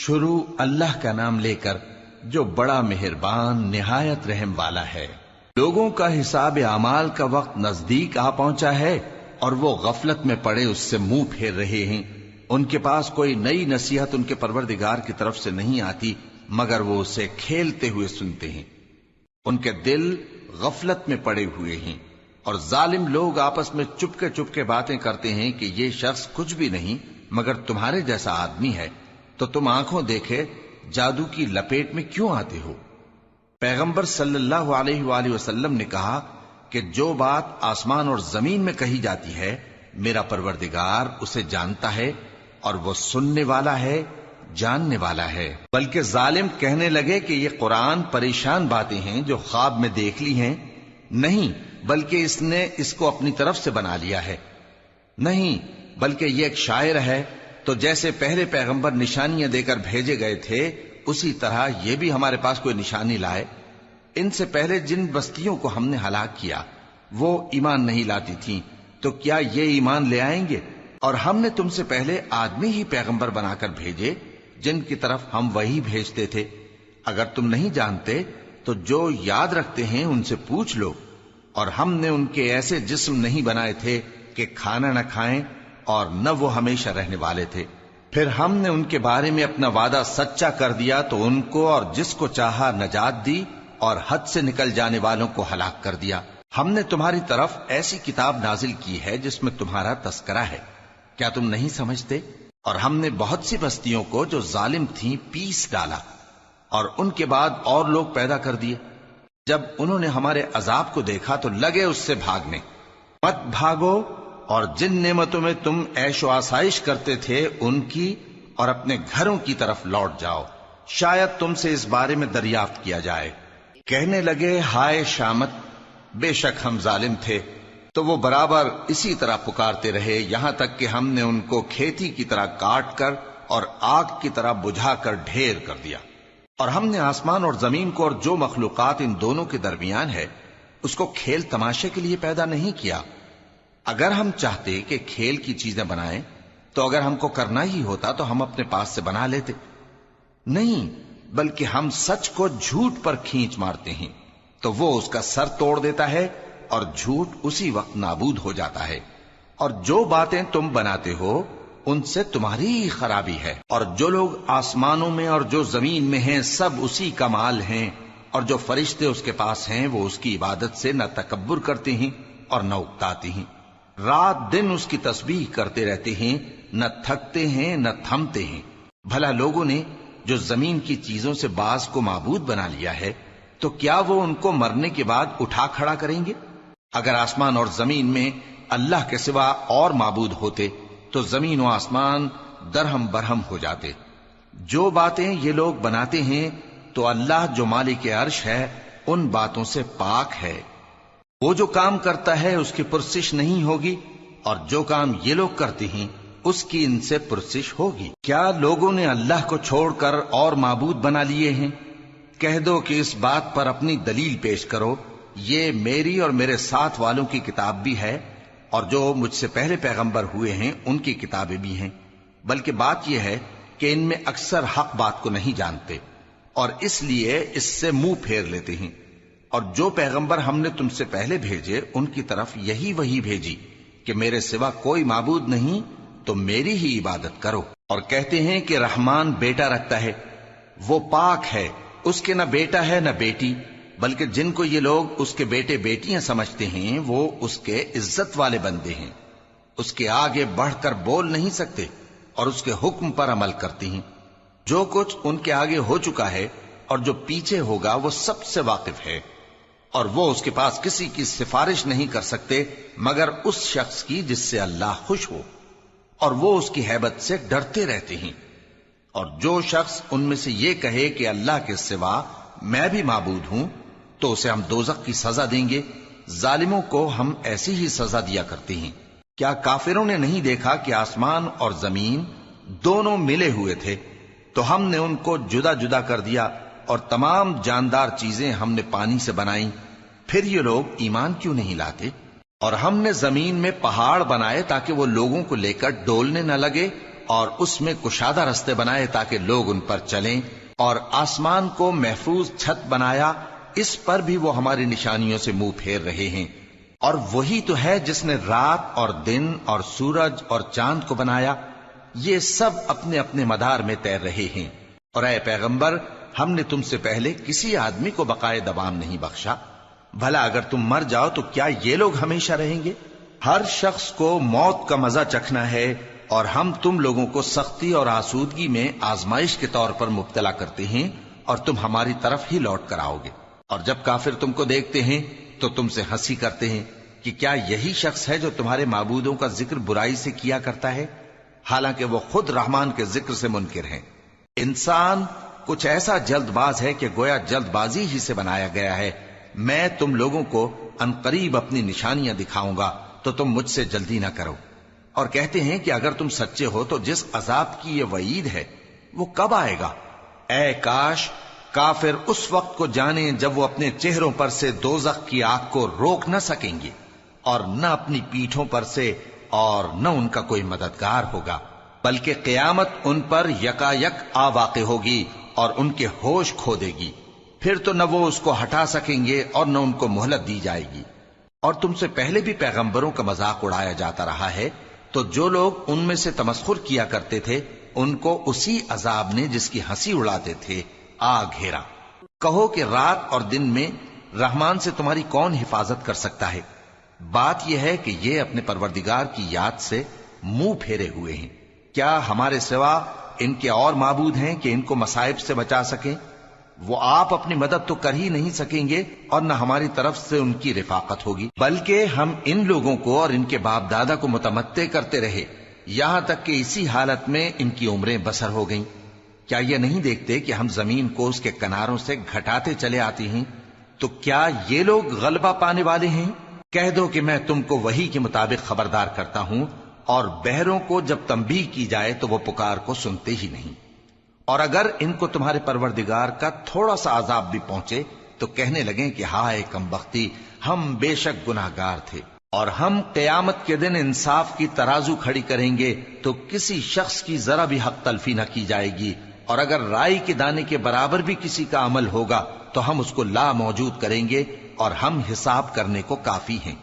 شروع اللہ کا نام لے کر جو بڑا مہربان نہایت رحم والا ہے۔ لوگوں کا حساب اعمال کا وقت نزدیک آ پہنچا ہے اور وہ غفلت میں پڑے اس سے منہ پھیر رہے ہیں۔ ان کے پاس کوئی نئی نصیحت ان کے پروردگار کی طرف سے نہیں آتی مگر وہ اسے کھیلتے ہوئے سنتے ہیں۔ ان کے دل غفلت میں پڑے ہوئے ہیں اور ظالم لوگ آپس میں چپکے باتیں کرتے ہیں کہ یہ شخص کچھ بھی نہیں مگر تمہارے جیسا آدمی ہے، تو تم آنکھوں دیکھے جادو کی لپیٹ میں کیوں آتے ہو؟ پیغمبر صلی اللہ علیہ وآلہ وسلم نے کہا کہ جو بات آسمان اور زمین میں کہی جاتی ہے میرا پروردگار اسے جانتا ہے اور وہ سننے والا ہے، جاننے والا ہے۔ بلکہ ظالم کہنے لگے کہ یہ قرآن پریشان باتیں ہیں جو خواب میں دیکھ لی ہیں، نہیں بلکہ اس نے اس کو اپنی طرف سے بنا لیا ہے، نہیں بلکہ یہ ایک شاعر ہے۔ تو جیسے پہلے پیغمبر نشانیاں دے کر بھیجے گئے تھے اسی طرح یہ بھی ہمارے پاس کوئی نشانی لائے۔ ان سے پہلے جن بستیوں کو ہم نے ہلاک کیا وہ ایمان نہیں لاتی تھیں، تو کیا یہ ایمان لے آئیں گے؟ اور ہم نے تم سے پہلے آدمی ہی پیغمبر بنا کر بھیجے جن کی طرف ہم وہی بھیجتے تھے۔ اگر تم نہیں جانتے تو جو یاد رکھتے ہیں ان سے پوچھ لو۔ اور ہم نے ان کے ایسے جسم نہیں بنائے تھے کہ کھانا نہ کھائیں اور نہ وہ ہمیشہ رہنے والے تھے۔ پھر ہم نے ان کے بارے میں اپنا وعدہ سچا کر دیا تو ان کو اور جس کو چاہا نجات دی اور حد سے نکل جانے والوں کو ہلاک کر دیا۔ ہم نے تمہاری طرف ایسی کتاب نازل کی ہے جس میں تمہارا تذکرہ ہے، کیا تم نہیں سمجھتے؟ اور ہم نے بہت سی بستیوں کو جو ظالم تھیں پیس ڈالا اور ان کے بعد اور لوگ پیدا کر دیے۔ جب انہوں نے ہمارے عذاب کو دیکھا تو لگے اس سے بھاگنے۔ مت بھاگو اور جن نعمتوں میں تم عیش و آسائش کرتے تھے ان کی اور اپنے گھروں کی طرف لوٹ جاؤ، شاید تم سے اس بارے میں دریافت کیا جائے۔ کہنے لگے ہائے شامت، بے شک ہم ظالم تھے۔ تو وہ برابر اسی طرح پکارتے رہے یہاں تک کہ ہم نے ان کو کھیتی کی طرح کاٹ کر اور آگ کی طرح بجھا کر ڈھیر کر دیا۔ اور ہم نے آسمان اور زمین کو اور جو مخلوقات ان دونوں کے درمیان ہے اس کو کھیل تماشے کے لیے پیدا نہیں کیا۔ اگر ہم چاہتے کہ کھیل کی چیزیں بنائیں تو اگر ہم کو کرنا ہی ہوتا تو ہم اپنے پاس سے بنا لیتے، نہیں بلکہ ہم سچ کو جھوٹ پر کھینچ مارتے ہیں تو وہ اس کا سر توڑ دیتا ہے اور جھوٹ اسی وقت نابود ہو جاتا ہے۔ اور جو باتیں تم بناتے ہو ان سے تمہاری ہی خرابی ہے۔ اور جو لوگ آسمانوں میں اور جو زمین میں ہیں سب اسی کا مال ہیں، اور جو فرشتے اس کے پاس ہیں وہ اس کی عبادت سے نہ تکبر کرتے ہیں اور نہ اکتاتے ہیں، رات دن اس کی تسبیح کرتے رہتے ہیں، نہ تھکتے ہیں نہ تھمتے ہیں۔ بھلا لوگوں نے جو زمین کی چیزوں سے بعض کو معبود بنا لیا ہے تو کیا وہ ان کو مرنے کے بعد اٹھا کھڑا کریں گے؟ اگر آسمان اور زمین میں اللہ کے سوا اور معبود ہوتے تو زمین و آسمان درہم برہم ہو جاتے۔ جو باتیں یہ لوگ بناتے ہیں تو اللہ جو مالک عرش ہے ان باتوں سے پاک ہے۔ وہ جو کام کرتا ہے اس کی پرسش نہیں ہوگی، اور جو کام یہ لوگ کرتے ہیں اس کی ان سے پرسش ہوگی۔ کیا لوگوں نے اللہ کو چھوڑ کر اور معبود بنا لیے ہیں؟ کہہ دو کہ اس بات پر اپنی دلیل پیش کرو، یہ میری اور میرے ساتھ والوں کی کتاب بھی ہے اور جو مجھ سے پہلے پیغمبر ہوئے ہیں ان کی کتابیں بھی ہیں۔ بلکہ بات یہ ہے کہ ان میں اکثر حق بات کو نہیں جانتے اور اس لیے اس سے منہ پھیر لیتے ہیں۔ اور جو پیغمبر ہم نے تم سے پہلے بھیجے ان کی طرف یہی وحی بھیجی کہ میرے سوا کوئی معبود نہیں تو میری ہی عبادت کرو۔ اور کہتے ہیں کہ رحمان بیٹا رکھتا ہے، وہ پاک ہے، اس کے نہ بیٹا ہے نہ بیٹی، بلکہ جن کو یہ لوگ اس کے بیٹے بیٹیاں سمجھتے ہیں وہ اس کے عزت والے بندے ہیں، اس کے آگے بڑھ کر بول نہیں سکتے اور اس کے حکم پر عمل کرتے ہیں۔ جو کچھ ان کے آگے ہو چکا ہے اور جو پیچھے ہوگا وہ سب سے واقف ہے، اور وہ اس کے پاس کسی کی سفارش نہیں کر سکتے مگر اس شخص کی جس سے اللہ خوش ہو، اور وہ اس کی ہیبت سے ڈرتے رہتے ہیں۔ اور جو شخص ان میں سے یہ کہے کہ اللہ کے سوا میں بھی معبود ہوں تو اسے ہم دوزخ کی سزا دیں گے، ظالموں کو ہم ایسی ہی سزا دیا کرتے ہیں۔ کیا کافروں نے نہیں دیکھا کہ آسمان اور زمین دونوں ملے ہوئے تھے تو ہم نے ان کو جدا جدا کر دیا اور تمام جاندار چیزیں ہم نے پانی سے بنائیں، پھر یہ لوگ ایمان کیوں نہیں لاتے؟ اور ہم نے زمین میں پہاڑ بنائے تاکہ وہ لوگوں کو لے کر ڈولنے نہ لگے اور اس میں کشادہ رستے بنائے تاکہ لوگ ان پر چلیں، اور آسمان کو محفوظ چھت بنایا، اس پر بھی وہ ہماری نشانیوں سے منہ پھیر رہے ہیں۔ اور وہی تو ہے جس نے رات اور دن اور سورج اور چاند کو بنایا، یہ سب اپنے اپنے مدار میں تیر رہے ہیں۔ اور اے پیغمبر، ہم نے تم سے پہلے کسی آدمی کو بقائے دوام نہیں بخشا، بھلا اگر تم مر جاؤ تو کیا یہ لوگ ہمیشہ رہیں گے؟ ہر شخص کو موت کا مزہ چکھنا ہے، اور ہم تم لوگوں کو سختی اور آسودگی میں آزمائش کے طور پر مبتلا کرتے ہیں، اور تم ہماری طرف ہی لوٹ کر آؤ گے۔ اور جب کافر تم کو دیکھتے ہیں تو تم سے ہنسی کرتے ہیں کہ کیا یہی شخص ہے جو تمہارے معبودوں کا ذکر برائی سے کیا کرتا ہے، حالانکہ وہ خود رحمان کے ذکر سے منکر ہیں۔ انسان کچھ ایسا جلد باز ہے کہ گویا جلد بازی ہی سے بنایا گیا ہے۔ میں تم لوگوں کو عنقریب اپنی نشانیاں دکھاؤں گا تو تم مجھ سے جلدی نہ کرو۔ اور کہتے ہیں کہ اگر تم سچے ہو تو جس عذاب کی یہ وعید ہے وہ کب آئے گا؟ اے کاش کافر اس وقت کو جانیں جب وہ اپنے چہروں پر سے دوزخ کی آگ کو روک نہ سکیں گے، اور نہ اپنی پیٹھوں پر سے، اور نہ ان کا کوئی مددگار ہوگا، بلکہ قیامت ان پر یکا یک آ واقع ہوگی اور ان کے ہوش کھو دے گی، پھر تو نہ وہ اس کو ہٹا سکیں گے اور نہ ان کو مہلت دی جائے گی۔ اور تم سے پہلے بھی پیغمبروں کا مذاق اڑایا جاتا رہا ہے، تو جو لوگ ان میں سے تمسخر کیا کرتے تھے ان کو اسی عذاب نے جس کی ہنسی اڑاتے تھے آ گھیرا۔ کہو کہ رات اور دن میں رحمان سے تمہاری کون حفاظت کر سکتا ہے؟ بات یہ ہے کہ یہ اپنے پروردگار کی یاد سے منہ پھیرے ہوئے ہیں۔ کیا ہمارے سوا ان کے اور معبود ہیں کہ ان کو مصائب سے بچا سکیں؟ وہ آپ اپنی مدد تو کر ہی نہیں سکیں گے، اور نہ ہماری طرف سے ان کی رفاقت ہوگی، بلکہ ہم ان لوگوں کو اور ان کے باپ دادا کو متمتع کرتے رہے، یہاں تک کہ اسی حالت میں ان کی عمریں بسر ہو گئیں۔ کیا یہ نہیں دیکھتے کہ ہم زمین کو اس کے کناروں سے گھٹاتے چلے آتے ہیں؟ تو کیا یہ لوگ غلبہ پانے والے ہیں؟ کہہ دو کہ میں تم کو وحی کے مطابق خبردار کرتا ہوں، اور بہروں کو جب تنبیہ کی جائے تو وہ پکار کو سنتے ہی نہیں۔ اور اگر ان کو تمہارے پروردگار کا تھوڑا سا عذاب بھی پہنچے تو کہنے لگیں کہ ہائے کمبختی، ہم بے شک گناہگار تھے۔ اور ہم قیامت کے دن انصاف کی ترازو کھڑی کریں گے تو کسی شخص کی ذرا بھی حق تلفی نہ کی جائے گی، اور اگر رائی کے دانے کے برابر بھی کسی کا عمل ہوگا تو ہم اس کو لا موجود کریں گے، اور ہم حساب کرنے کو کافی ہیں۔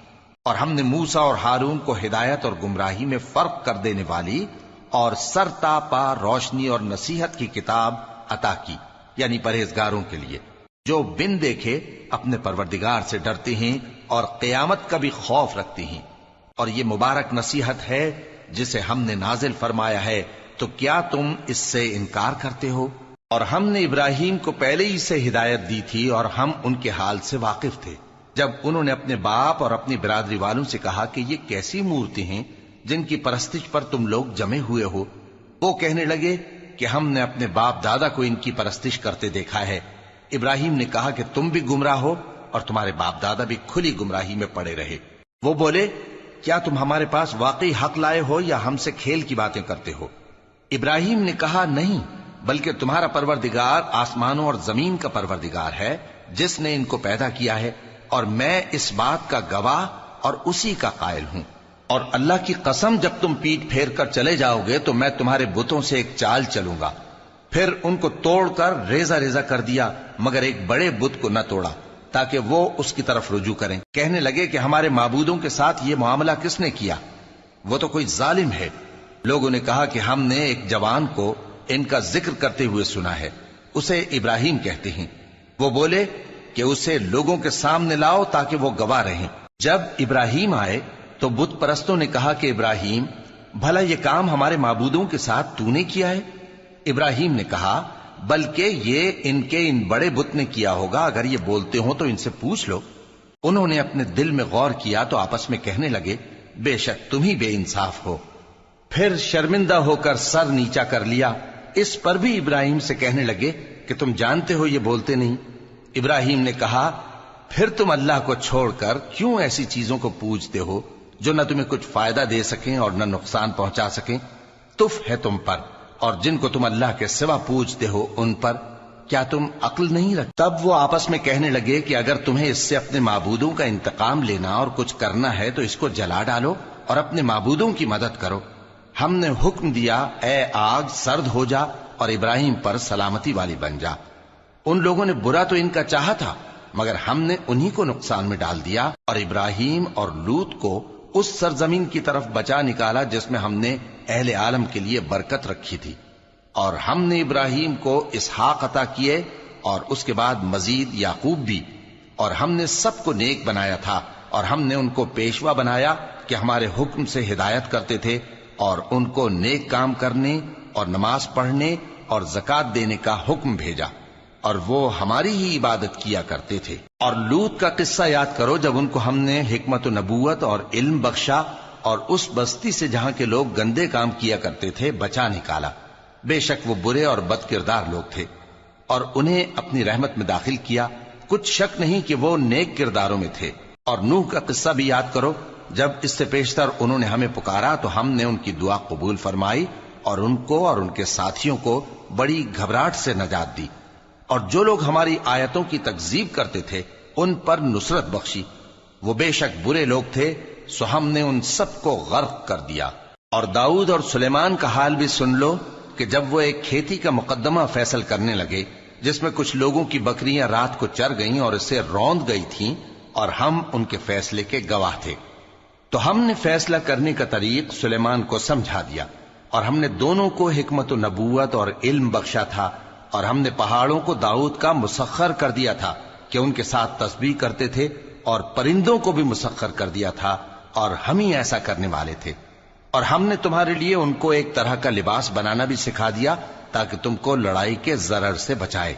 اور ہم نے موسیٰ اور ہارون کو ہدایت اور گمراہی میں فرق کر دینے والی اور سر تا پا روشنی اور نصیحت کی کتاب عطا کی، یعنی پرہیزگاروں کے لیے جو بن دیکھے اپنے پروردگار سے ڈرتے ہیں اور قیامت کا بھی خوف رکھتے ہیں۔ اور یہ مبارک نصیحت ہے جسے ہم نے نازل فرمایا ہے، تو کیا تم اس سے انکار کرتے ہو؟ اور ہم نے ابراہیم کو پہلے ہی سے ہدایت دی تھی، اور ہم ان کے حال سے واقف تھے جب انہوں نے اپنے باپ اور اپنی برادری والوں سے کہا کہ یہ کیسی مورتی ہیں جن کی پرستش پر تم لوگ جمے ہوئے ہو۔ وہ کہنے لگے کہ ہم نے اپنے باپ دادا کو ان کی پرستش کرتے دیکھا ہے۔ ابراہیم نے کہا کہ تم بھی گمراہ ہو اور تمہارے باپ دادا بھی کھلی گمراہی میں پڑے رہے۔ وہ بولے کیا تم ہمارے پاس واقعی حق لائے ہو یا ہم سے کھیل کی باتیں کرتے ہو؟ ابراہیم نے کہا نہیں، بلکہ تمہارا پروردگار آسمانوں اور زمین کا پروردگار ہے جس نے ان کو پیدا کیا ہے، اور میں اس بات کا گواہ اور اسی کا قائل ہوں۔ اور اللہ کی قسم جب تم پیٹ پھیر کر چلے جاؤ گے تو میں تمہارے بتوں سے ایک چال چلوں گا۔ پھر ان کو توڑ کر ریزہ ریزہ کر دیا، مگر ایک بڑے بت کو نہ توڑا تاکہ وہ اس کی طرف رجوع کریں۔ کہنے لگے کہ ہمارے معبودوں کے ساتھ یہ معاملہ کس نے کیا؟ وہ تو کوئی ظالم ہے۔ لوگوں نے کہا کہ ہم نے ایک جوان کو ان کا ذکر کرتے ہوئے سنا ہے، اسے ابراہیم کہتے ہیں۔ وہ بولے کہ اسے لوگوں کے سامنے لاؤ تاکہ وہ گواہ رہیں۔ جب ابراہیم آئے تو بت پرستوں نے کہا کہ ابراہیم، بھلا یہ کام ہمارے معبودوں کے ساتھ تو نے کیا ہے؟ ابراہیم نے کہا بلکہ یہ ان بڑے بت نے کیا ہوگا، اگر یہ بولتے ہوں تو ان سے پوچھ لو۔ انہوں نے اپنے دل میں غور کیا تو آپس میں کہنے لگے بے شک تم ہی بے انصاف ہو۔ پھر شرمندہ ہو کر سر نیچا کر لیا۔ اس پر بھی ابراہیم سے کہنے لگے کہ تم جانتے ہو یہ بولتے نہیں۔ ابراہیم نے کہا پھر تم اللہ کو چھوڑ کر کیوں ایسی چیزوں کو پوجتے ہو جو نہ تمہیں کچھ فائدہ دے سکیں اور نہ نقصان پہنچا سکیں؟ تف ہے تم پر اور جن کو تم اللہ کے سوا پوجتے ہو ان پر، کیا تم عقل نہیں رکھتے؟ تب وہ آپس میں کہنے لگے کہ اگر تمہیں اس سے اپنے معبودوں کا انتقام لینا اور کچھ کرنا ہے تو اس کو جلا ڈالو اور اپنے معبودوں کی مدد کرو۔ ہم نے حکم دیا اے آگ سرد ہو جا اور ابراہیم پر سلامتی والی بن جا۔ ان لوگوں نے برا تو ان کا چاہا تھا، مگر ہم نے انہی کو نقصان میں ڈال دیا اور ابراہیم اور لوط کو اس سرزمین کی طرف بچا نکالا جس میں ہم نے اہل عالم کے لیے برکت رکھی تھی۔ اور ہم نے ابراہیم کو اسحاق عطا کیے اور اس کے بعد مزید یعقوب بھی، اور ہم نے سب کو نیک بنایا تھا، اور ہم نے ان کو پیشوا بنایا کہ ہمارے حکم سے ہدایت کرتے تھے، اور ان کو نیک کام کرنے اور نماز پڑھنے اور زکوٰۃ دینے کا حکم بھیجا، اور وہ ہماری ہی عبادت کیا کرتے تھے۔ اور لوط کا قصہ یاد کرو جب ان کو ہم نے حکمت و نبوت اور علم بخشا اور اس بستی سے جہاں کے لوگ گندے کام کیا کرتے تھے بچا نکالا۔ بے شک وہ برے اور بد کردار لوگ تھے، اور انہیں اپنی رحمت میں داخل کیا، کچھ شک نہیں کہ وہ نیک کرداروں میں تھے۔ اور نوح کا قصہ بھی یاد کرو جب اس سے پیشتر انہوں نے ہمیں پکارا تو ہم نے ان کی دعا قبول فرمائی اور ان کو اور ان کے ساتھیوں کو بڑی گھبراہٹ سے نجات دی، اور جو لوگ ہماری آیتوں کی تکذیب کرتے تھے ان پر نصرت بخشی۔ وہ بے شک برے لوگ تھے، سو ہم نے ان سب کو غرق کر دیا۔ اور داؤد اور سلیمان کا حال بھی سن لو کہ جب وہ ایک کھیتی کا مقدمہ فیصل کرنے لگے جس میں کچھ لوگوں کی بکریاں رات کو چر گئیں اور اسے روند گئی تھیں، اور ہم ان کے فیصلے کے گواہ تھے، تو ہم نے فیصلہ کرنے کا طریق سلیمان کو سمجھا دیا، اور ہم نے دونوں کو حکمت و نبوت اور علم بخشا تھا، اور ہم نے پہاڑوں کو داؤد کا مسخر کر دیا تھا کہ ان کے ساتھ تسبیح کرتے تھے، اور پرندوں کو بھی مسخر کر دیا تھا، اور ہم ہی ایسا کرنے والے تھے۔ اور ہم نے تمہارے لیے ان کو ایک طرح کا لباس بنانا بھی سکھا دیا تاکہ تم کو لڑائی کے ضرر سے بچائے،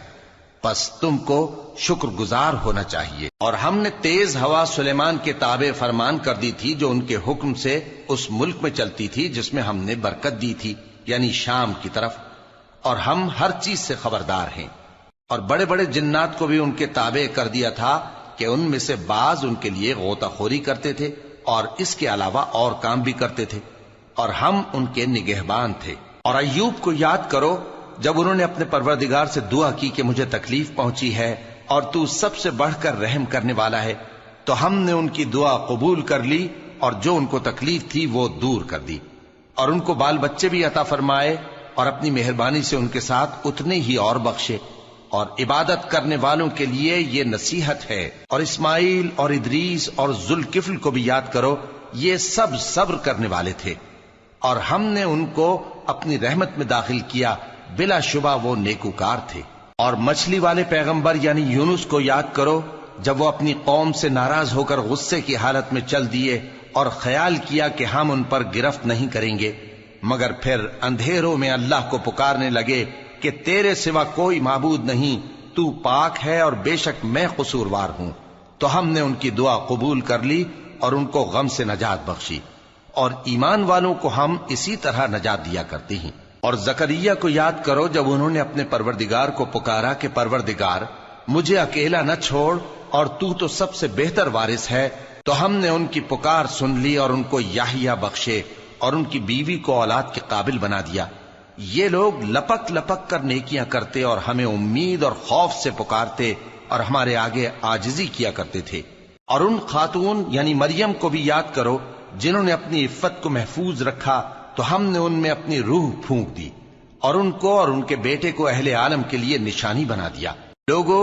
پس تم کو شکر گزار ہونا چاہیے۔ اور ہم نے تیز ہوا سلیمان کے تابع فرمان کر دی تھی جو ان کے حکم سے اس ملک میں چلتی تھی جس میں ہم نے برکت دی تھی، یعنی شام کی طرف، اور ہم ہر چیز سے خبردار ہیں۔ اور بڑے بڑے جنات کو بھی ان کے تابع کر دیا تھا کہ ان میں سے بعض ان کے لیے غوطہ خوری کرتے تھے اور اس کے علاوہ اور کام بھی کرتے تھے، اور ہم ان کے نگہبان تھے۔ اور ایوب کو یاد کرو جب انہوں نے اپنے پروردگار سے دعا کی کہ مجھے تکلیف پہنچی ہے اور تو سب سے بڑھ کر رحم کرنے والا ہے، تو ہم نے ان کی دعا قبول کر لی اور جو ان کو تکلیف تھی وہ دور کر دی، اور ان کو بال بچے بھی عطا فرمائے، اور اپنی مہربانی سے ان کے ساتھ اتنے ہی اور بخشے۔ اور عبادت کرنے والوں کے لیے یہ نصیحت ہے۔ اور اسماعیل اور ادریس اور ذوالکفل کو بھی یاد کرو، یہ سب صبر کرنے والے تھے، اور ہم نے ان کو اپنی رحمت میں داخل کیا، بلا شبہ وہ نیکوکار تھے۔ اور مچھلی والے پیغمبر یعنی یونس کو یاد کرو جب وہ اپنی قوم سے ناراض ہو کر غصے کی حالت میں چل دیے اور خیال کیا کہ ہم ان پر گرفت نہیں کریں گے، مگر پھر اندھیروں میں اللہ کو پکارنے لگے کہ تیرے سوا کوئی معبود نہیں، تو پاک ہے اور بے شک میں قصوروار ہوں، تو ہم نے ان کی دعا قبول کر لی اور ان کو غم سے نجات بخشی۔ اور ایمان والوں کو ہم اسی طرح نجات دیا کرتے ہیں۔ اور زکریا کو یاد کرو جب انہوں نے اپنے پروردگار کو پکارا کہ پروردگار مجھے اکیلا نہ چھوڑ اور تو سب سے بہتر وارث ہے، تو ہم نے ان کی پکار سن لی اور ان کو یحییٰ بخشے اور ان کی بیوی کو اولاد کے قابل بنا دیا۔ یہ لوگ لپک لپک کر نیکیاں کرتے اور ہمیں امید اور خوف سے پکارتے اور ہمارے آگے عاجزی کیا کرتے تھے۔ اور ان خاتون یعنی مریم کو بھی یاد کرو جنہوں نے اپنی عفت کو محفوظ رکھا، تو ہم نے ان میں اپنی روح پھونک دی اور ان کو اور ان کے بیٹے کو اہل عالم کے لیے نشانی بنا دیا۔ لوگو،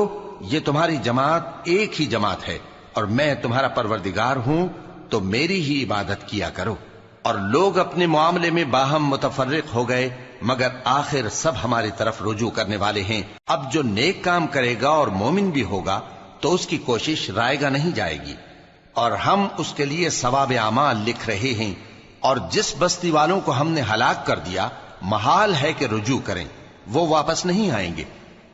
یہ تمہاری جماعت ایک ہی جماعت ہے اور میں تمہارا پروردگار ہوں، تو میری ہی عبادت کیا کرو۔ اور لوگ اپنے معاملے میں باہم متفرق ہو گئے، مگر آخر سب ہماری طرف رجوع کرنے والے ہیں۔ اب جو نیک کام کرے گا اور مومن بھی ہوگا تو اس کی کوشش رائے گا نہیں جائے گی، اور ہم اس کے لیے ثواب اعمال لکھ رہے ہیں۔ اور جس بستی والوں کو ہم نے ہلاک کر دیا محال ہے کہ رجوع کریں، وہ واپس نہیں آئیں گے،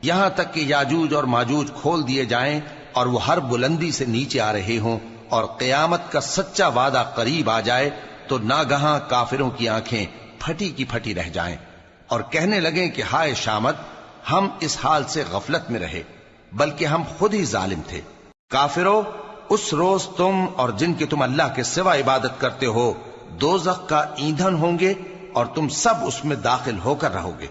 یہاں تک کہ یاجوج اور ماجوج کھول دیے جائیں اور وہ ہر بلندی سے نیچے آ رہے ہوں، اور قیامت کا سچا وعدہ قریب آ جائے تو ناگہاں کافروں کی آنکھیں پھٹی کی پھٹی رہ جائیں اور کہنے لگیں کہ ہائے شامت، ہم اس حال سے غفلت میں رہے، بلکہ ہم خود ہی ظالم تھے۔ کافرو، اس روز تم اور جن کی تم اللہ کے سوا عبادت کرتے ہو دوزخ کا ایندھن ہوں گے اور تم سب اس میں داخل ہو کر رہو گے۔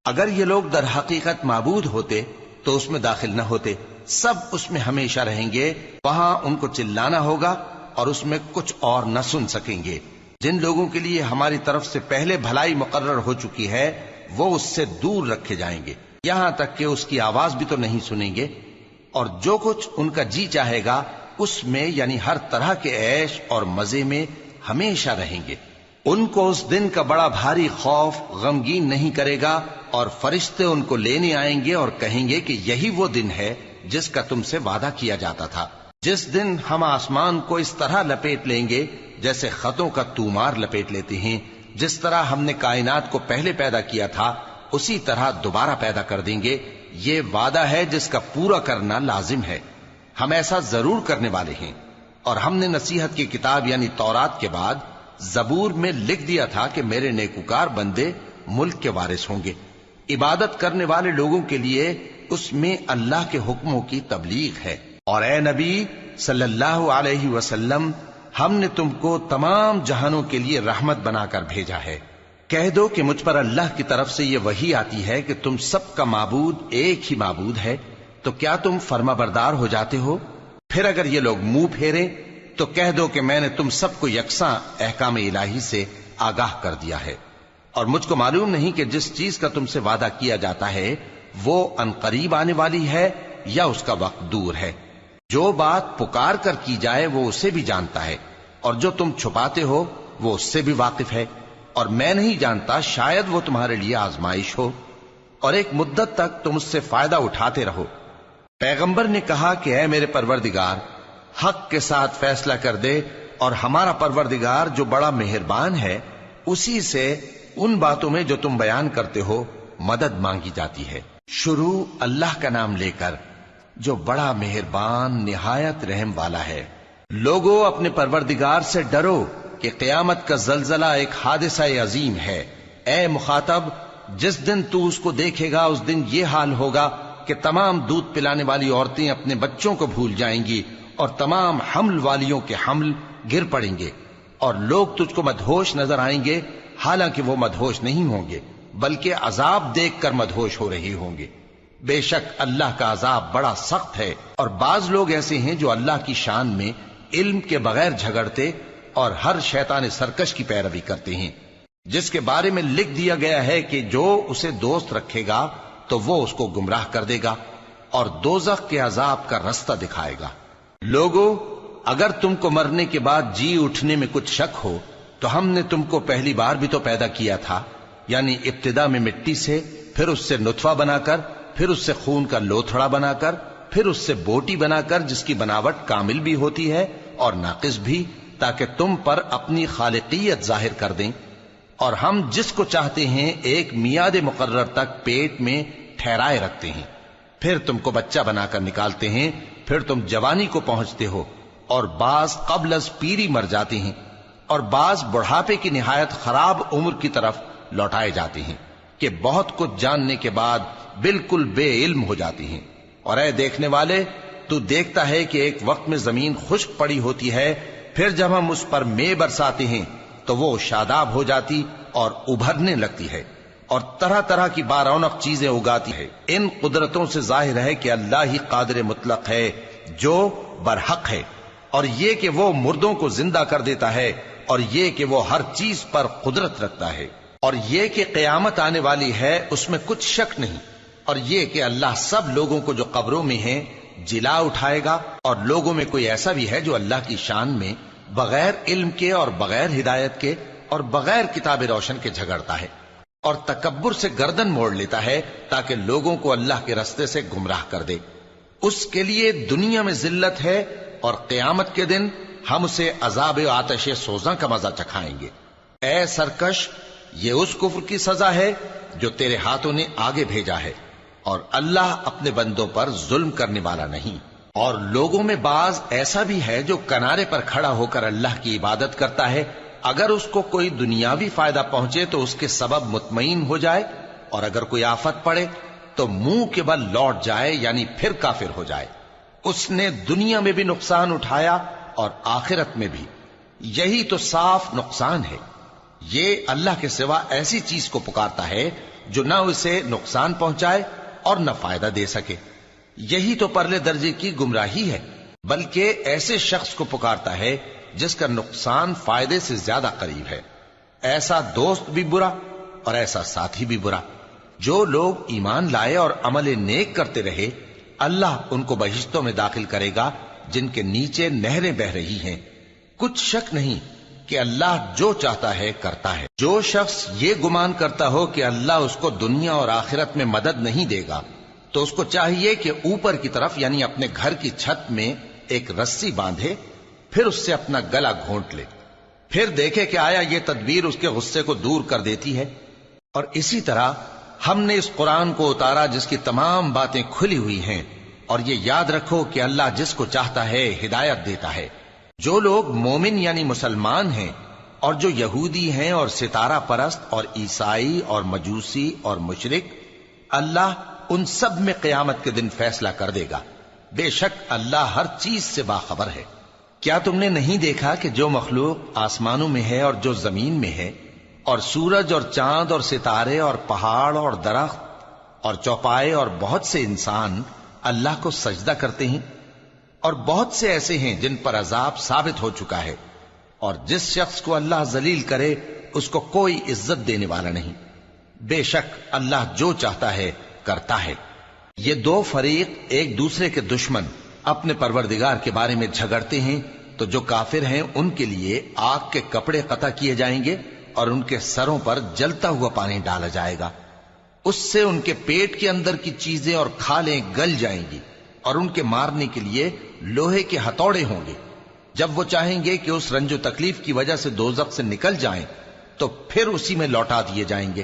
اگر یہ لوگ در حقیقت معبود ہوتے تو اس میں داخل نہ ہوتے، سب اس میں ہمیشہ رہیں گے، وہاں ان کو چلانا ہوگا اور اس میں کچھ اور نہ سن سکیں گے۔ جن لوگوں کے لیے ہماری طرف سے پہلے بھلائی مقرر ہو چکی ہے وہ اس سے دور رکھے جائیں گے، یہاں تک کہ اس کی آواز بھی تو نہیں سنیں گے، اور جو کچھ ان کا جی چاہے گا اس میں یعنی ہر طرح کے عیش اور مزے میں ہمیشہ رہیں گے۔ ان کو اس دن کا بڑا بھاری خوف غمگین نہیں کرے گا، اور فرشتے ان کو لینے آئیں گے اور کہیں گے کہ یہی وہ دن ہے جس کا تم سے وعدہ کیا جاتا تھا، جس دن ہم آسمان کو اس طرح لپیٹ لیں گے جیسے خطوں کا تومار لپیٹ لیتے ہیں، جس طرح ہم نے کائنات کو پہلے پیدا کیا تھا اسی طرح دوبارہ پیدا کر دیں گے۔ یہ وعدہ ہے جس کا پورا کرنا لازم ہے، ہم ایسا ضرور کرنے والے ہیں۔ اور ہم نے نصیحت کی کتاب یعنی تورات کے بعد زبور میں لکھ دیا تھا کہ میرے نیکوکار بندے ملک کے وارث ہوں گے۔ عبادت کرنے والے لوگوں کے لیے اس میں اللہ کے حکموں کی تبلیغ ہے۔ اور اے نبی صلی اللہ علیہ وسلم، ہم نے تم کو تمام جہانوں کے لیے رحمت بنا کر بھیجا ہے۔ کہہ دو کہ مجھ پر اللہ کی طرف سے یہ وحی آتی ہے کہ تم سب کا معبود ایک ہی معبود ہے، تو کیا تم فرما بردار ہو جاتے ہو؟ پھر اگر یہ لوگ منہ پھیریں تو کہہ دو کہ میں نے تم سب کو یکساں احکام الہی سے آگاہ کر دیا ہے، اور مجھ کو معلوم نہیں کہ جس چیز کا تم سے وعدہ کیا جاتا ہے وہ عنقریب آنے والی ہے یا اس کا وقت دور ہے۔ جو بات پکار کر کی جائے وہ اسے بھی جانتا ہے، اور جو تم چھپاتے ہو وہ اس سے بھی واقف ہے، اور میں نہیں جانتا شاید وہ تمہارے لیے آزمائش ہو، اور ایک مدت تک تم اس سے فائدہ اٹھاتے رہو۔ پیغمبر نے کہا کہ اے میرے پروردگار، حق کے ساتھ فیصلہ کر دے، اور ہمارا پروردگار جو بڑا مہربان ہے اسی سے ان باتوں میں جو تم بیان کرتے ہو مدد مانگی جاتی ہے۔ شروع اللہ کا نام لے کر جو بڑا مہربان نہایت رحم والا ہے۔ لوگوں اپنے پروردگار سے ڈرو کہ قیامت کا زلزلہ ایک حادثہ عظیم ہے۔ اے مخاطب، جس دن تو اس کو دیکھے گا اس دن یہ حال ہوگا کہ تمام دودھ پلانے والی عورتیں اپنے بچوں کو بھول جائیں گی، اور تمام حمل والیوں کے حمل گر پڑیں گے، اور لوگ تجھ کو مدہوش نظر آئیں گے، حالانکہ وہ مدہوش نہیں ہوں گے بلکہ عذاب دیکھ کر مدہوش ہو رہے ہوں گے۔ بے شک اللہ کا عذاب بڑا سخت ہے۔ اور بعض لوگ ایسے ہیں جو اللہ کی شان میں علم کے بغیر جھگڑتے اور ہر شیطان سرکش کی پیروی کرتے ہیں، جس کے بارے میں لکھ دیا گیا ہے کہ جو اسے دوست رکھے گا تو وہ اس کو گمراہ کر دے گا اور دوزخ کے عذاب کا رستہ دکھائے گا۔ لوگو، اگر تم کو مرنے کے بعد جی اٹھنے میں کچھ شک ہو تو ہم نے تم کو پہلی بار بھی تو پیدا کیا تھا، یعنی ابتدا میں مٹی سے، پھر اس سے نطفہ بنا کر، پھر اس سے خون کا لوتھڑا بنا کر، پھر اس سے بوٹی بنا کر جس کی بناوٹ کامل بھی ہوتی ہے اور ناقص بھی، تاکہ تم پر اپنی خالقیت ظاہر کر دیں۔ اور ہم جس کو چاہتے ہیں ایک میعاد مقرر تک پیٹ میں ٹھہرائے رکھتے ہیں، پھر تم کو بچہ بنا کر نکالتے ہیں، پھر تم جوانی کو پہنچتے ہو، اور بعض قبل از پیری مر جاتے ہیں، اور بعض بڑھاپے کی نہایت خراب عمر کی طرف لوٹائے جاتے ہیں کہ بہت کچھ جاننے کے بعد بالکل بے علم ہو جاتی ہیں۔ اور اے دیکھنے والے، تو دیکھتا ہے کہ ایک وقت میں زمین خشک پڑی ہوتی ہے، پھر جب ہم اس پر مے برساتے ہیں تو وہ شاداب ہو جاتی اور ابھرنے لگتی ہے اور طرح طرح کی بارونق چیزیں اگاتی ہے۔ ان قدرتوں سے ظاہر ہے کہ اللہ ہی قادر مطلق ہے جو برحق ہے، اور یہ کہ وہ مردوں کو زندہ کر دیتا ہے، اور یہ کہ وہ ہر چیز پر قدرت رکھتا ہے، اور یہ کہ قیامت آنے والی ہے اس میں کچھ شک نہیں، اور یہ کہ اللہ سب لوگوں کو جو قبروں میں ہیں جلا اٹھائے گا، اور لوگوں میں کوئی ایسا بھی ہے جو اللہ کی شان میں بغیر علم کے اور بغیر ہدایت کے اور بغیر کتاب روشن کے جھگڑتا ہے اور تکبر سے گردن موڑ لیتا ہے تاکہ لوگوں کو اللہ کے رستے سے گمراہ کر دے۔ اس کے لیے دنیا میں ذلت ہے، اور قیامت کے دن ہم اسے عذاب آتش سوزاں کا مزہ چکھائیں گے۔ اے سرکش، یہ اس کفر کی سزا ہے جو تیرے ہاتھوں نے آگے بھیجا ہے، اور اللہ اپنے بندوں پر ظلم کرنے والا نہیں۔ اور لوگوں میں بعض ایسا بھی ہے جو کنارے پر کھڑا ہو کر اللہ کی عبادت کرتا ہے، اگر اس کو کوئی دنیاوی فائدہ پہنچے تو اس کے سبب مطمئن ہو جائے، اور اگر کوئی آفت پڑے تو منہ کے بل لوٹ جائے، یعنی پھر کافر ہو جائے۔ اس نے دنیا میں بھی نقصان اٹھایا اور آخرت میں بھی، یہی تو صاف نقصان ہے۔ یہ اللہ کے سوا ایسی چیز کو پکارتا ہے جو نہ اسے نقصان پہنچائے اور نہ فائدہ دے سکے، یہی تو پرلے درجے کی گمراہی ہے۔ بلکہ ایسے شخص کو پکارتا ہے جس کا نقصان فائدے سے زیادہ قریب ہے۔ ایسا دوست بھی برا اور ایسا ساتھی بھی برا۔ جو لوگ ایمان لائے اور عمل نیک کرتے رہے، اللہ ان کو بہشتوں میں داخل کرے گا جن کے نیچے نہریں بہ رہی ہیں۔ کچھ شک نہیں کہ اللہ جو چاہتا ہے کرتا ہے۔ جو شخص یہ گمان کرتا ہو کہ اللہ اس کو دنیا اور آخرت میں مدد نہیں دے گا، تو اس کو چاہیے کہ اوپر کی طرف یعنی اپنے گھر کی چھت میں ایک رسی باندھے، پھر اس سے اپنا گلا گھونٹ لے، پھر دیکھے کہ آیا یہ تدبیر اس کے غصے کو دور کر دیتی ہے۔ اور اسی طرح ہم نے اس قرآن کو اتارا جس کی تمام باتیں کھلی ہوئی ہیں، اور یہ یاد رکھو کہ اللہ جس کو چاہتا ہے ہدایت دیتا ہے۔ جو لوگ مومن یعنی مسلمان ہیں اور جو یہودی ہیں اور ستارہ پرست اور عیسائی اور مجوسی اور مشرک، اللہ ان سب میں قیامت کے دن فیصلہ کر دے گا۔ بے شک اللہ ہر چیز سے باخبر ہے۔ کیا تم نے نہیں دیکھا کہ جو مخلوق آسمانوں میں ہے اور جو زمین میں ہے، اور سورج اور چاند اور ستارے اور پہاڑ اور درخت اور چوپائے اور بہت سے انسان اللہ کو سجدہ کرتے ہیں، اور بہت سے ایسے ہیں جن پر عذاب ثابت ہو چکا ہے، اور جس شخص کو اللہ ذلیل کرے اس کو کوئی عزت دینے والا نہیں۔ بے شک اللہ جو چاہتا ہے کرتا ہے۔ یہ دو فریق ایک دوسرے کے دشمن اپنے پروردگار کے بارے میں جھگڑتے ہیں، تو جو کافر ہیں ان کے لیے آگ کے کپڑے قطع کیے جائیں گے اور ان کے سروں پر جلتا ہوا پانی ڈالا جائے گا۔ اس سے ان کے پیٹ کے اندر کی چیزیں اور کھالیں گل جائیں گی، اور ان کے مارنے کے لیے لوہے کے ہتھوڑے ہوں گے۔ جب وہ چاہیں گے کہ اس رنج و تکلیف کی وجہ سے دوزخ سے نکل جائیں تو پھر اسی میں لوٹا دیے جائیں گے،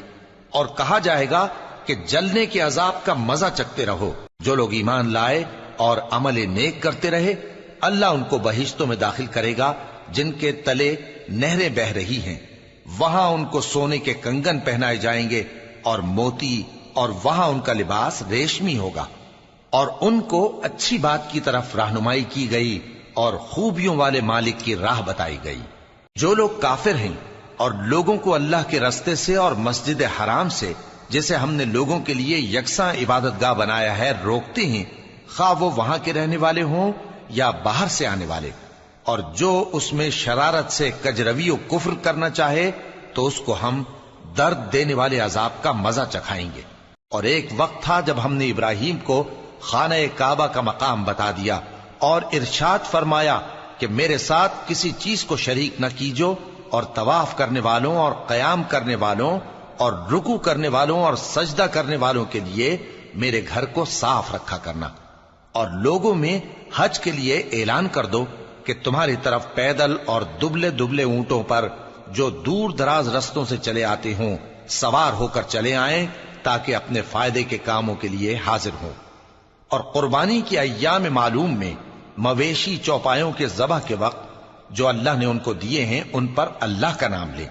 اور کہا جائے گا کہ جلنے کے عذاب کا مزہ چکھتے رہو۔ جو لوگ ایمان لائے اور عمل نیک کرتے رہے، اللہ ان کو بہشتوں میں داخل کرے گا جن کے تلے نہریں بہ رہی ہیں۔ وہاں ان کو سونے کے کنگن پہنائے جائیں گے اور موتی، اور وہاں ان کا لباس ریشمی ہوگا، اور ان کو اچھی بات کی طرف رہنمائی کی گئی اور خوبیوں والے مالک کی راہ بتائی گئی۔ جو لوگ کافر ہیں اور لوگوں کو اللہ کے رستے سے اور مسجد حرام سے، جسے ہم نے لوگوں کے لیے یکساں عبادت گاہ بنایا ہے، روکتے ہیں، خواہ وہ وہاں کے رہنے والے ہوں یا باہر سے آنے والے، اور جو اس میں شرارت سے کجروی و کفر کرنا چاہے تو اس کو ہم درد دینے والے عذاب کا مزہ چکھائیں گے۔ اور ایک وقت تھا جب ہم نے ابراہیم کو خانہ کعبہ کا مقام بتا دیا اور ارشاد فرمایا کہ میرے ساتھ کسی چیز کو شریک نہ کیجو، اور طواف کرنے والوں اور قیام کرنے والوں اور رکوع کرنے والوں اور سجدہ کرنے والوں کے لیے میرے گھر کو صاف رکھا کرنا۔ اور لوگوں میں حج کے لیے اعلان کر دو کہ تمہاری طرف پیدل اور دبلے دبلے اونٹوں پر جو دور دراز رستوں سے چلے آتے ہوں سوار ہو کر چلے آئیں، تاکہ اپنے فائدے کے کاموں کے لیے حاضر ہوں۔ اور قربانی کی ایام معلوم میں مویشی چوپایوں کے ذبح کے وقت جو اللہ نے ان کو دیے ہیں ان پر اللہ کا نام لیں۔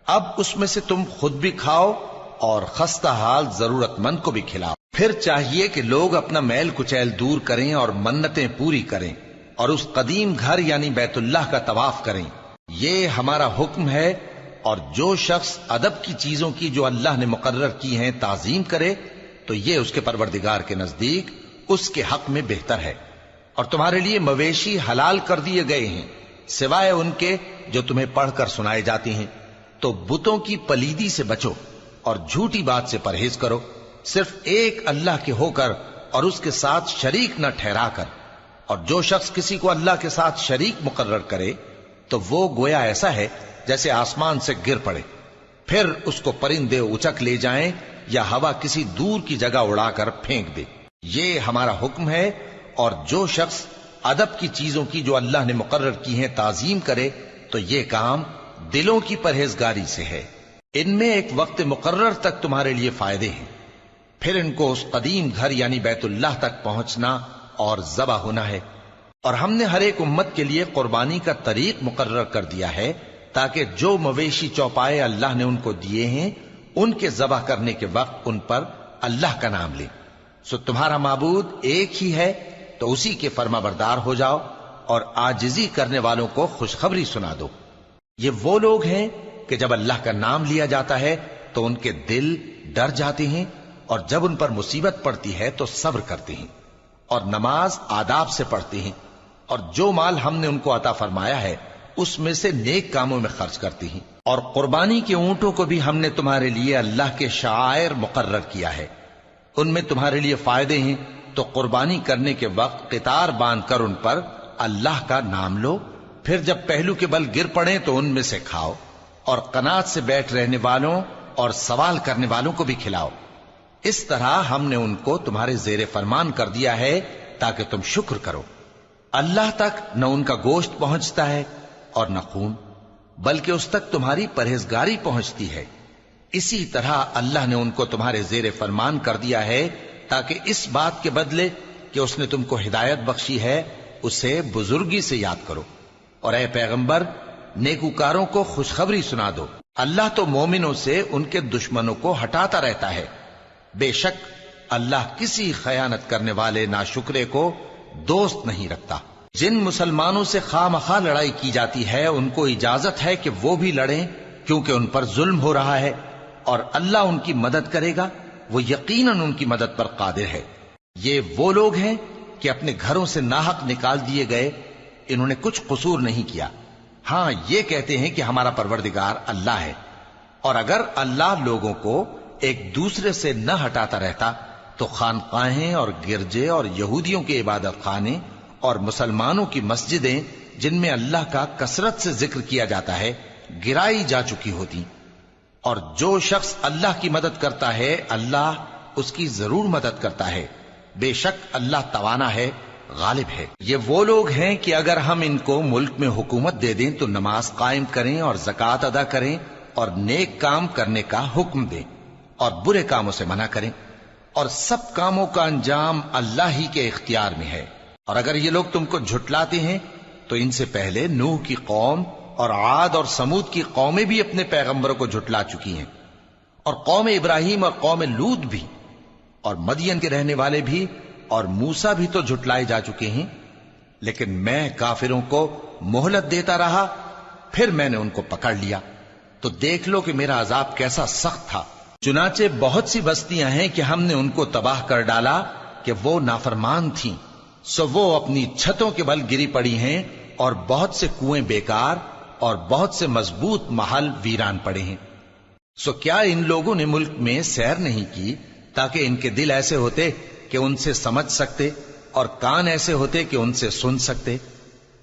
اب اس میں سے تم خود بھی کھاؤ اور خستہ حال ضرورت مند کو بھی کھلاؤ۔ پھر چاہیے کہ لوگ اپنا میل کچیل دور کریں اور منتیں پوری کریں، اور اس قدیم گھر یعنی بیت اللہ کا طواف کریں۔ یہ ہمارا حکم ہے، اور جو شخص ادب کی چیزوں کی جو اللہ نے مقرر کی ہیں تعظیم کرے تو یہ اس کے پروردگار کے نزدیک اس کے حق میں بہتر ہے۔ اور تمہارے لیے مویشی حلال کر دیے گئے ہیں سوائے ان کے جو تمہیں پڑھ کر سنائے جاتے ہیں۔ تو بتوں کی پلیدی سے بچو اور جھوٹی بات سے پرہیز کرو، صرف ایک اللہ کے ہو کر اور اس کے ساتھ شریک نہ ٹھہرا کر۔ اور جو شخص کسی کو اللہ کے ساتھ شریک مقرر کرے تو وہ گویا ایسا ہے جیسے آسمان سے گر پڑے، پھر اس کو پرندے اچک لے جائیں یا ہوا کسی دور کی جگہ اڑا کر پھینک دے۔ یہ ہمارا حکم ہے، اور جو شخص ادب کی چیزوں کی جو اللہ نے مقرر کی ہیں تعظیم کرے تو یہ کام دلوں کی پرہیزگاری سے ہے۔ ان میں ایک وقت مقرر تک تمہارے لیے فائدے ہیں، پھر ان کو اس قدیم گھر یعنی بیت اللہ تک پہنچنا اور ذبح ہونا ہے۔ اور ہم نے ہر ایک امت کے لیے قربانی کا طریق مقرر کر دیا ہے، تاکہ جو مویشی چوپائے اللہ نے ان کو دیے ہیں ان کے ذبح کرنے کے وقت ان پر اللہ کا نام لیں۔ سو تمہارا معبود ایک ہی ہے، تو اسی کے فرما بردار ہو جاؤ اور عاجزی کرنے والوں کو خوشخبری سنا دو۔ یہ وہ لوگ ہیں کہ جب اللہ کا نام لیا جاتا ہے تو ان کے دل ڈر جاتے ہیں، اور جب ان پر مصیبت پڑتی ہے تو صبر کرتے ہیں، اور نماز آداب سے پڑھتے ہیں۔ اور جو مال ہم نے ان کو عطا فرمایا ہے اس میں سے نیک کاموں میں خرچ کرتی ہیں۔ اور قربانی کے اونٹوں کو بھی ہم نے تمہارے لیے اللہ کے شعائر مقرر کیا ہے، ان میں تمہارے لیے فائدے ہیں، تو قربانی کرنے کے وقت قطار باندھ کر ان پر اللہ کا نام لو، پھر جب پہلو کے بل گر پڑیں تو ان میں سے کھاؤ، اور قناعت سے بیٹھ رہنے والوں اور سوال کرنے والوں کو بھی کھلاؤ۔ اس طرح ہم نے ان کو تمہارے زیر فرمان کر دیا ہے تاکہ تم شکر کرو۔ اللہ تک نہ ان کا گوشت پہنچتا ہے اور نہ خون، بلکہ اس تک تمہاری پرہیزگاری پہنچتی ہے۔ اسی طرح اللہ نے ان کو تمہارے زیر فرمان کر دیا ہے تاکہ اس بات کے بدلے کہ اس نے تم کو ہدایت بخشی ہے اسے بزرگی سے یاد کرو۔ اور اے پیغمبر، نیکوکاروں کو خوشخبری سنا دو، اللہ تو مومنوں سے ان کے دشمنوں کو ہٹاتا رہتا ہے۔ بے شک اللہ کسی خیانت کرنے والے ناشکرے کو دوست نہیں رکھتا۔ جن مسلمانوں سے خواہ مخواہ لڑائی کی جاتی ہے ان کو اجازت ہے کہ وہ بھی لڑیں، کیونکہ ان پر ظلم ہو رہا ہے، اور اللہ ان کی مدد کرے گا، وہ یقیناً ان کی مدد پر قادر ہے۔ یہ وہ لوگ ہیں کہ اپنے گھروں سے ناحق نکال دیے گئے، انہوں نے کچھ قصور نہیں کیا، ہاں یہ کہتے ہیں کہ ہمارا پروردگار اللہ ہے۔ اور اگر اللہ لوگوں کو ایک دوسرے سے نہ ہٹاتا رہتا تو خانقاہیں اور گرجے اور یہودیوں کے عبادت خانے اور مسلمانوں کی مسجدیں جن میں اللہ کا کثرت سے ذکر کیا جاتا ہے گرائی جا چکی ہوتی۔ اور جو شخص اللہ کی مدد کرتا ہے اللہ اس کی ضرور مدد کرتا ہے، بے شک اللہ توانا ہے، غالب ہے۔ یہ وہ لوگ ہیں کہ اگر ہم ان کو ملک میں حکومت دے دیں تو نماز قائم کریں اور زکوٰۃ ادا کریں اور نیک کام کرنے کا حکم دیں اور برے کاموں سے منع کریں، اور سب کاموں کا انجام اللہ ہی کے اختیار میں ہے۔ اور اگر یہ لوگ تم کو جھٹلاتے ہیں تو ان سے پہلے نوح کی قوم اور عاد اور سمود کی قومیں بھی اپنے پیغمبروں کو جھٹلا چکی ہیں، اور قوم ابراہیم اور قوم لوط بھی، اور مدین کے رہنے والے بھی، اور موسیٰ بھی تو جھٹلائے جا چکے ہیں۔ لیکن میں کافروں کو مہلت دیتا رہا، پھر میں نے ان کو پکڑ لیا، تو دیکھ لو کہ میرا عذاب کیسا سخت تھا۔ چنانچہ بہت سی بستیاں ہیں کہ ہم نے ان کو تباہ کر ڈالا کہ وہ نافرمان تھیں، سو وہ اپنی چھتوں کے بل گری پڑی ہیں، اور بہت سے کنویں بیکار اور بہت سے مضبوط محل ویران پڑے ہیں۔ سو کیا ان لوگوں نے ملک میں سیر نہیں کی تاکہ ان کے دل ایسے ہوتے کہ ان سے سمجھ سکتے اور کان ایسے ہوتے کہ ان سے سن سکتے؟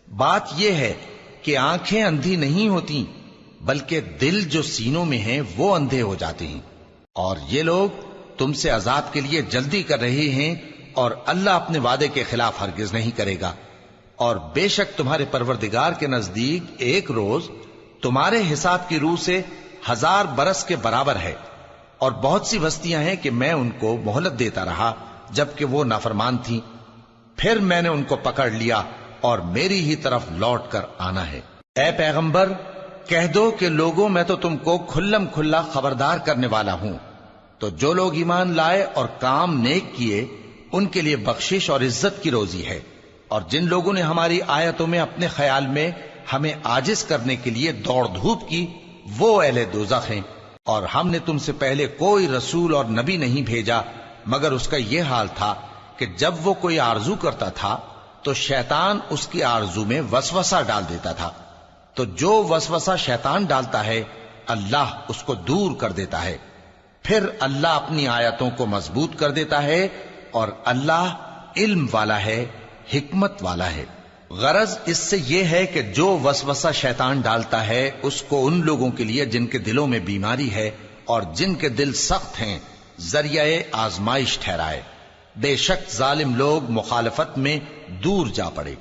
بات یہ ہے کہ آنکھیں اندھی نہیں ہوتی، بلکہ دل جو سینوں میں ہیں وہ اندھے ہو جاتے ہیں۔ اور یہ لوگ تم سے عذاب کے لیے جلدی کر رہے ہیں، اور اللہ اپنے وعدے کے خلاف ہرگز نہیں کرے گا۔ اور بے شک تمہارے پروردگار کے نزدیک ایک روز تمہارے حساب کی روح سے 1000 برس کے برابر ہے۔ اور بہت سی بستیاں ہیں کہ میں ان کو مہلت دیتا رہا جبکہ وہ نافرمان تھیں، پھر میں نے ان کو پکڑ لیا اور میری ہی طرف لوٹ کر آنا ہے۔ اے پیغمبر، کہہ دو کہ لوگوں میں تو تم کو کھلم کھلا خبردار کرنے والا ہوں، تو جو لوگ ایمان لائے اور کام نیک کیے ان کے لیے بخشش اور عزت کی روزی ہے، اور جن لوگوں نے ہماری آیتوں میں اپنے خیال میں ہمیں عاجز کرنے کے لیے دوڑ دھوپ کی وہ اہل دوزخ ہیں۔ اور ہم نے تم سے پہلے کوئی رسول اور نبی نہیں بھیجا مگر اس کا یہ حال تھا کہ جب وہ کوئی آرزو کرتا تھا تو شیطان اس کی آرزو میں وسوسہ ڈال دیتا تھا، تو جو وسوسہ شیطان ڈالتا ہے اللہ اس کو دور کر دیتا ہے، پھر اللہ اپنی آیتوں کو مضبوط کر دیتا ہے، اور اللہ علم والا ہے، حکمت والا ہے۔ غرض اس سے یہ ہے کہ جو وسوسہ شیطان ڈالتا ہے اس کو ان لوگوں کے لیے جن کے دلوں میں بیماری ہے اور جن کے دل سخت ہیں ذریعہ آزمائش ٹھہرائے۔ بے شک ظالم لوگ مخالفت میں دور جا پڑے۔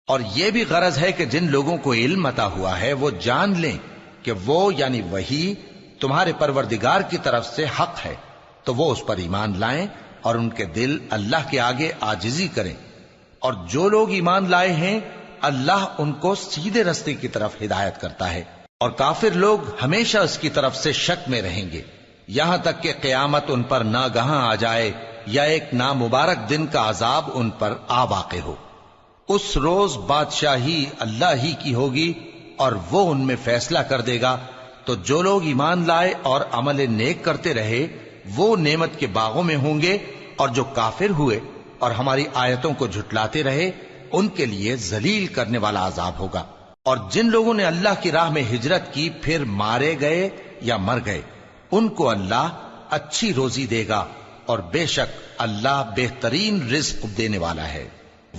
اور یہ بھی غرض ہے کہ جن لوگوں کو علم عطا ہوا ہے وہ جان لیں کہ وہ یعنی وحی تمہارے پروردگار کی طرف سے حق ہے، تو وہ اس پر ایمان لائیں اور ان کے دل اللہ کے آگے عاجزی کریں۔ اور جو لوگ ایمان لائے ہیں اللہ ان کو سیدھے رستے کی طرف ہدایت کرتا ہے، اور کافر لوگ ہمیشہ اس کی طرف سے شک میں رہیں گے یہاں تک کہ قیامت ان پر ناگہاں آ جائے یا ایک نامبارک دن کا عذاب ان پر آ واقع ہو۔ اس روز بادشاہی اللہ ہی کی ہوگی اور وہ ان میں فیصلہ کر دے گا، تو جو لوگ ایمان لائے اور عمل نیک کرتے رہے وہ نعمت کے باغوں میں ہوں گے، اور جو کافر ہوئے اور ہماری آیتوں کو جھٹلاتے رہے ان کے لیے ذلیل کرنے والا عذاب ہوگا۔ اور جن لوگوں نے اللہ کی راہ میں ہجرت کی پھر مارے گئے یا مر گئے ان کو اللہ اچھی روزی دے گا، اور بے شک اللہ بہترین رزق دینے والا ہے۔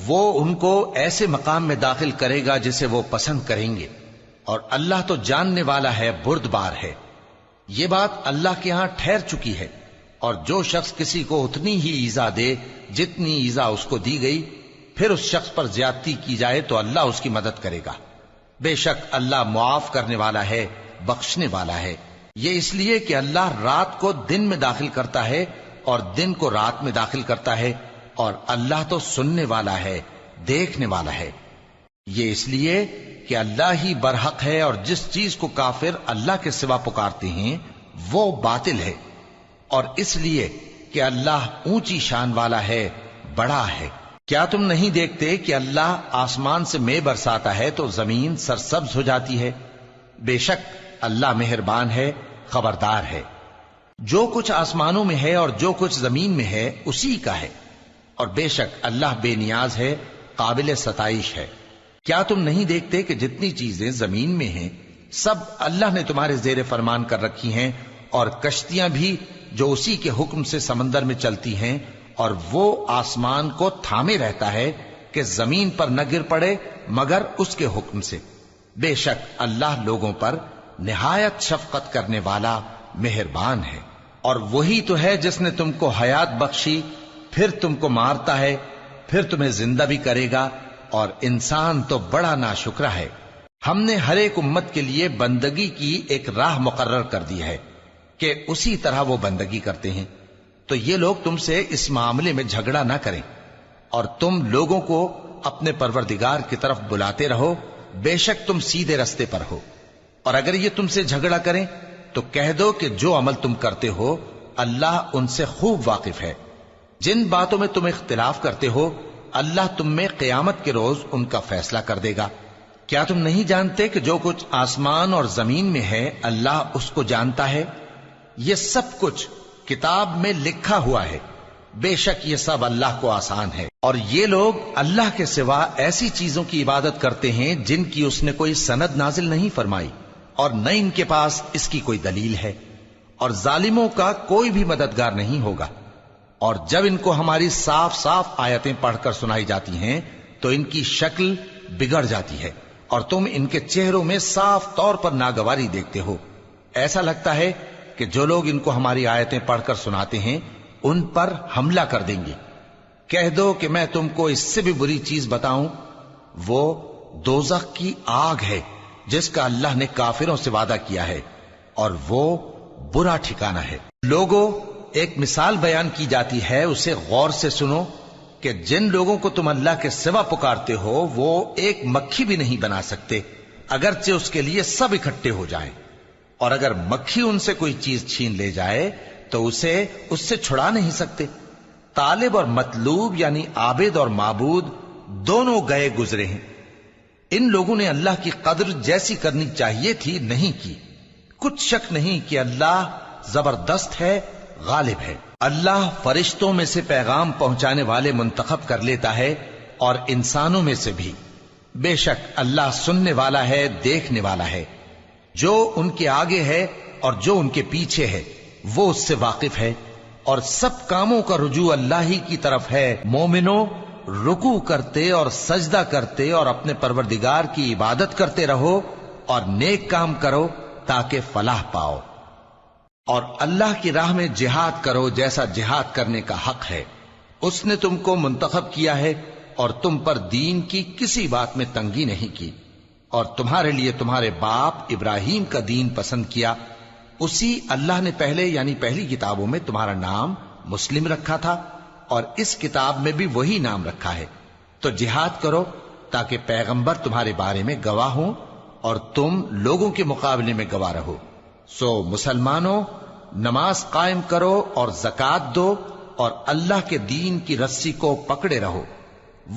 وہ ان کو ایسے مقام میں داخل کرے گا جسے وہ پسند کریں گے، اور اللہ تو جاننے والا ہے، بردبار ہے۔ یہ بات اللہ کے ہاں ٹھہر چکی ہے، اور جو شخص کسی کو اتنی ہی ایذا دے جتنی ایذا اس کو دی گئی، پھر اس شخص پر زیادتی کی جائے تو اللہ اس کی مدد کرے گا۔ بے شک اللہ معاف کرنے والا ہے، بخشنے والا ہے۔ یہ اس لیے کہ اللہ رات کو دن میں داخل کرتا ہے اور دن کو رات میں داخل کرتا ہے، اور اللہ تو سننے والا ہے، دیکھنے والا ہے۔ یہ اس لیے کہ اللہ ہی برحق ہے، اور جس چیز کو کافر اللہ کے سوا پکارتے ہیں وہ باطل ہے، اور اس لیے کہ اللہ اونچی شان والا ہے، بڑا ہے۔ کیا تم نہیں دیکھتے کہ اللہ آسمان سے مے برساتا ہے تو زمین سرسبز ہو جاتی ہے؟ بے شک اللہ مہربان ہے، خبردار ہے۔ جو کچھ آسمانوں میں ہے اور جو کچھ زمین میں ہے اسی کا ہے، اور بے شک اللہ بے نیاز ہے، قابل ستائش ہے۔ کیا تم نہیں دیکھتے کہ جتنی چیزیں زمین میں ہیں سب اللہ نے تمہارے زیر فرمان کر رکھی ہیں، اور کشتیاں بھی جو اسی کے حکم سے سمندر میں چلتی ہیں، اور وہ آسمان کو تھامے رہتا ہے کہ زمین پر نہ گر پڑے مگر اس کے حکم سے۔ بے شک اللہ لوگوں پر نہایت شفقت کرنے والا مہربان ہے۔ اور وہی تو ہے جس نے تم کو حیات بخشی، پھر تم کو مارتا ہے، پھر تمہیں زندہ بھی کرے گا، اور انسان تو بڑا ناشکرا ہے۔ ہم نے ہر ایک امت کے لیے بندگی کی ایک راہ مقرر کر دی ہے کہ اسی طرح وہ بندگی کرتے ہیں، تو یہ لوگ تم سے اس معاملے میں جھگڑا نہ کریں، اور تم لوگوں کو اپنے پروردگار کی طرف بلاتے رہو، بے شک تم سیدھے رستے پر ہو۔ اور اگر یہ تم سے جھگڑا کریں تو کہہ دو کہ جو عمل تم کرتے ہو اللہ ان سے خوب واقف ہے۔ جن باتوں میں تم اختلاف کرتے ہو اللہ تم میں قیامت کے روز ان کا فیصلہ کر دے گا۔ کیا تم نہیں جانتے کہ جو کچھ آسمان اور زمین میں ہے اللہ اس کو جانتا ہے؟ یہ سب کچھ کتاب میں لکھا ہوا ہے، بے شک یہ سب اللہ کو آسان ہے۔ اور یہ لوگ اللہ کے سوا ایسی چیزوں کی عبادت کرتے ہیں جن کی اس نے کوئی سند نازل نہیں فرمائی، اور نہ ان کے پاس اس کی کوئی دلیل ہے، اور ظالموں کا کوئی بھی مددگار نہیں ہوگا۔ اور جب ان کو ہماری صاف صاف آیتیں پڑھ کر سنائی جاتی ہیں تو ان کی شکل بگڑ جاتی ہے، اور تم ان کے چہروں میں صاف طور پر ناگواری دیکھتے ہو۔ ایسا لگتا ہے کہ جو لوگ ان کو ہماری آیتیں پڑھ کر سناتے ہیں ان پر حملہ کر دیں گے۔ کہہ دو کہ میں تم کو اس سے بھی بری چیز بتاؤں، وہ دوزخ کی آگ ہے جس کا اللہ نے کافروں سے وعدہ کیا ہے، اور وہ برا ٹھکانہ ہے۔ لوگوں، ایک مثال بیان کی جاتی ہے، اسے غور سے سنو کہ جن لوگوں کو تم اللہ کے سوا پکارتے ہو وہ ایک مکھی بھی نہیں بنا سکتے اگرچہ اس کے لیے سب اکٹھے ہو جائیں، اور اگر مکھی ان سے کوئی چیز چھین لے جائے تو اسے اس سے چھڑا نہیں سکتے۔ طالب اور مطلوب یعنی عابد اور معبود دونوں گئے گزرے ہیں۔ ان لوگوں نے اللہ کی قدر جیسی کرنی چاہیے تھی نہیں کی۔ کچھ شک نہیں کہ اللہ زبردست ہے، غالب ہے۔ اللہ فرشتوں میں سے پیغام پہنچانے والے منتخب کر لیتا ہے اور انسانوں میں سے بھی۔ بے شک اللہ سننے والا ہے، دیکھنے والا ہے۔ جو ان کے آگے ہے اور جو ان کے پیچھے ہے وہ اس سے واقف ہے، اور سب کاموں کا رجوع اللہ ہی کی طرف ہے۔ مومنوں، رکوع کرتے اور سجدہ کرتے اور اپنے پروردگار کی عبادت کرتے رہو اور نیک کام کرو تاکہ فلاح پاؤ، اور اللہ کی راہ میں جہاد کرو جیسا جہاد کرنے کا حق ہے۔ اس نے تم کو منتخب کیا ہے اور تم پر دین کی کسی بات میں تنگی نہیں کی، اور تمہارے لیے تمہارے باپ ابراہیم کا دین پسند کیا، اسی اللہ نے پہلے یعنی پہلی کتابوں میں تمہارا نام مسلم رکھا تھا، اور اس کتاب میں بھی وہی نام رکھا ہے۔ تو جہاد کرو تاکہ پیغمبر تمہارے بارے میں گواہ ہوں اور تم لوگوں کے مقابلے میں گواہ رہو۔ سو مسلمانوں، نماز قائم کرو اور زکوٰۃ دو اور اللہ کے دین کی رسی کو پکڑے رہو،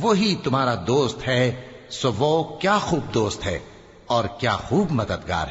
وہی تمہارا دوست ہے۔ سو وہ کیا خوب دوست ہے اور کیا خوب مددگار ہے۔